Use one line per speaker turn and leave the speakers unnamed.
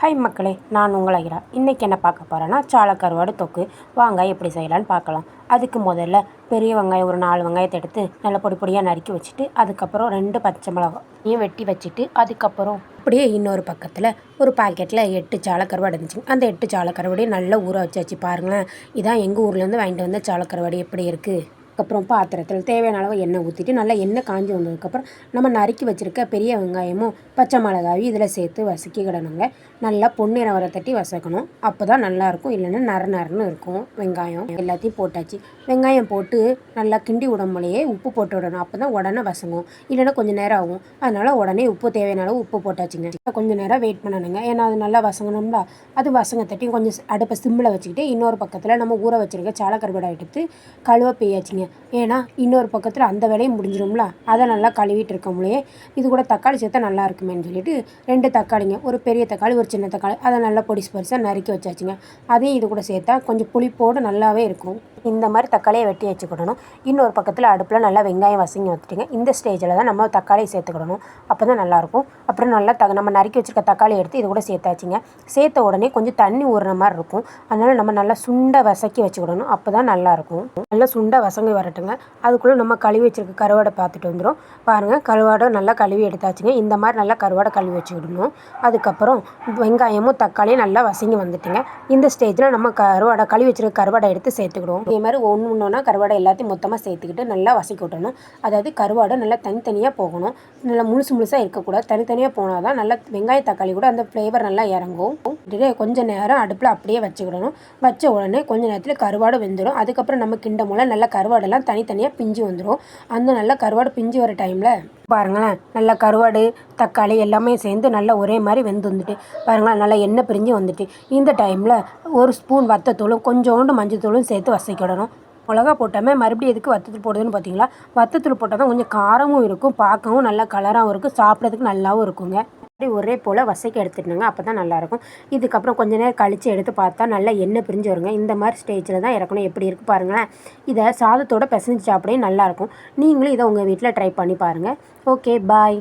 Hi மக்களே, நான் உங்கள் ஐரா. இன்றைக்கி என்ன பார்க்க போகிறேன்னா சாலக்கருவாடு தொக்கு. வாங்க எப்படி செய்யலான்னு பார்க்கலாம். அதுக்கு முதல்ல பெரிய வெங்காயம் ஒரு 4 வெங்காயத்தை எடுத்து நல்லா பொடி பொடியாக நறுக்கி வச்சுட்டு, அதுக்கப்புறம் 2 பச்சை மிளகாயும் வெட்டி வச்சுட்டு, அதுக்கப்புறம் அப்படியே இன்னொரு பக்கத்தில் ஒரு பாக்கெட்டில் 8 சாலக்கருவாடு இருந்துச்சு. அந்த 8 சாலக்கருவாடையும் நல்லா ஊற வச்சாச்சு. பாருங்களேன், இதான் எங்கள் ஊர்லேருந்து வாங்கிட்டு வந்த சாலக்கருவாடு எப்படி இருக்குது. அதுக்கப்புறம் பாத்திரத்தில் தேவையான அளவு எண்ணெய் ஊற்றிட்டு நல்லா எண்ணெய் காஞ்சி வந்ததுக்கப்புறம் நம்ம நறுக்கி வச்சுருக்க பெரிய வெங்காயமும் பச்சை மிளகாயும் இதில் சேர்த்து வதக்கிக்கிடணுங்க. நல்லா பொன்னிறம் வர தட்டி வதக்கணும். அப்போ தான் நல்லாயிருக்கும், இல்லைன்னா நறுன்னு இருக்கும். வெங்காயம் எல்லாத்தையும் போட்டாச்சு. வெங்காயம் போட்டு நல்லா கிண்டி விடமுலையே உப்பு போட்டு விடணும். அப்போ தான் உடனே வசங்கும், இல்லைன்னா கொஞ்சம் நேரம் ஆகும். அதனால் உடனே உப்பு தேவையான அளவு உப்பு போட்டாச்சுங்க. கொஞ்சம் நேரம் வெயிட் பண்ணணுங்க, ஏன்னா அது நல்லா வசங்கணும்ல. அது வசங்க தட்டி கொஞ்சம் அடுப்பை சிம்மில் வச்சுக்கிட்டு இன்னொரு பக்கத்தில் நம்ம ஊற வச்சுருக்க சாலக்கருவாடை எடுத்து கழுவ பெய்யாச்சுங்க. ஏன்னா இன்னொரு பக்கத்தில் அந்த வேலையும் முடிஞ்சிடும்ல. அதை நல்லா கழுவிட்டு இருக்கோம்லையே இது கூட தக்காளி சேர்த்தா நல்லா இருக்குமேன்னு சொல்லிட்டு 2 தக்காளிங்க, ஒரு பெரிய தக்காளி ஒரு சின்ன தக்காளி, அதை நல்லா பொடிசாக நறுக்கி வச்சாச்சுங்க. அதையும் இது கூட சேர்த்தா கொஞ்சம் புளிப்போடு நல்லாவே இருக்கும். இந்த மாதிரி தக்காளியை வெட்டி வச்சுக்கிடணும். இன்னொரு பக்கத்தில் அடுப்பில் நல்லா வெங்காயம் வசங்கி வச்சுட்டுங்க. இந்த ஸ்டேஜில் தான் நம்ம தக்காளியை சேர்த்துக்கிடணும். அப்போ தான் நல்லாயிருக்கும். அப்புறம் நல்லா நம்ம நறுக்கி வச்சுருக்க தக்காளி எடுத்து இது கூட சேர்த்தாச்சுங்க. சேர்த்த உடனே கொஞ்சம் தண்ணி ஊறுற மாதிரி இருக்கும். அதனால் நம்ம நல்லா சுண்டை வசக்கி வச்சுக்கிடணும். அப்போ தான் நல்லாயிருக்கும். நல்லா சுண்டை வசங்கி வரட்டுங்க. அதுக்குள்ளே நம்ம கழுவி வச்சுருக்க கருவாடை பார்த்துட்டு வந்துடும். பாருங்கள், கருவாடை நல்லா கழுவி எடுத்தாச்சுங்க. இந்த மாதிரி நல்லா கருவாடை கழுவி வச்சுக்கிடணும். அதுக்கப்புறம் வெங்காயமும் தக்காளியும் நல்லா வசங்கி வந்துட்டுங்க. இந்த ஸ்டேஜில் நம்ம கருவாடை கழுவி வச்சுருக்க கருவாடை எடுத்து சேர்த்துக்கிடுவோம். இதே மாதிரி ஒன்று கருவாடை எல்லாத்தையும் மொத்தமாக சேர்த்துக்கிட்டு நல்லா வசக்கி விட்டணும். அதாவது கருவாடை நல்லா தனித்தனியாக போகணும், நல்லா முழுசாக இருக்கக்கூடாது. தனித்தனியாக போனால் தான் நல்லா வெங்காய தக்காளி கூட அந்த ஃப்ளேவர் நல்லா இறங்கும். கொஞ்சம் நேரம் அடுப்பில் அப்படியே வச்சுக்கிடணும். வச்ச உடனே கொஞ்சம் நேரத்தில் கருவாடை வெந்துடும். அதுக்கப்புறம் நம்ம கிண்ட மூலம் நல்லா கருவாடெல்லாம் தனித்தனியாக பிஞ்சு வந்துடும். அந்த நல்லா கருவாடு பிஞ்சு வர டைமில் பாருங்களேன், நல்லா கருவாடு தக்காளி எல்லாமே சேர்ந்து நல்லா ஒரே மாதிரி வெந்து வந்துட்டு பாருங்களேன், நல்லா எண்ணெய் பிரிஞ்சு வந்துட்டு. இந்த டைமில் 1 ஸ்பூன் வத்தத்தூளும் கொஞ்சோண்டு மஞ்சள் தூளும் சேர்த்து வதக்கிடணும். மிளகா போட்டாமே மறுபடியும் எதுக்கு வத்தத்தூள் போடுதுன்னு பார்த்தீங்களா? வத்தத்தூள் போட்டால் தான் கொஞ்சம் காரமும் இருக்கும், பார்க்கவும் நல்லா கலராகவும் இருக்கும், சாப்பிட்றதுக்கு நல்லாவும் இருக்குங்க. அப்படி ஒரே போல் வசக்கி எடுத்துட்டுங்க. அப்போ தான் நல்லாயிருக்கும். இதுக்கப்புறம் கொஞ்சம் நேரம் கழித்து எடுத்து பார்த்தா நல்லா எண்ணெய் பிரிஞ்சு வருங்க. இந்த மாதிரி ஸ்டேஜில் தான் இறக்கணும். எப்படி இருக்குது பாருங்களேன். இதை சாதத்தோடு பிசைஞ்சு சாப்பிடவே நல்லாயிருக்கும். நீங்களும் இதை உங்கள் வீட்டில் ட்ரை பண்ணி பாருங்கள். ஓகே, பாய்.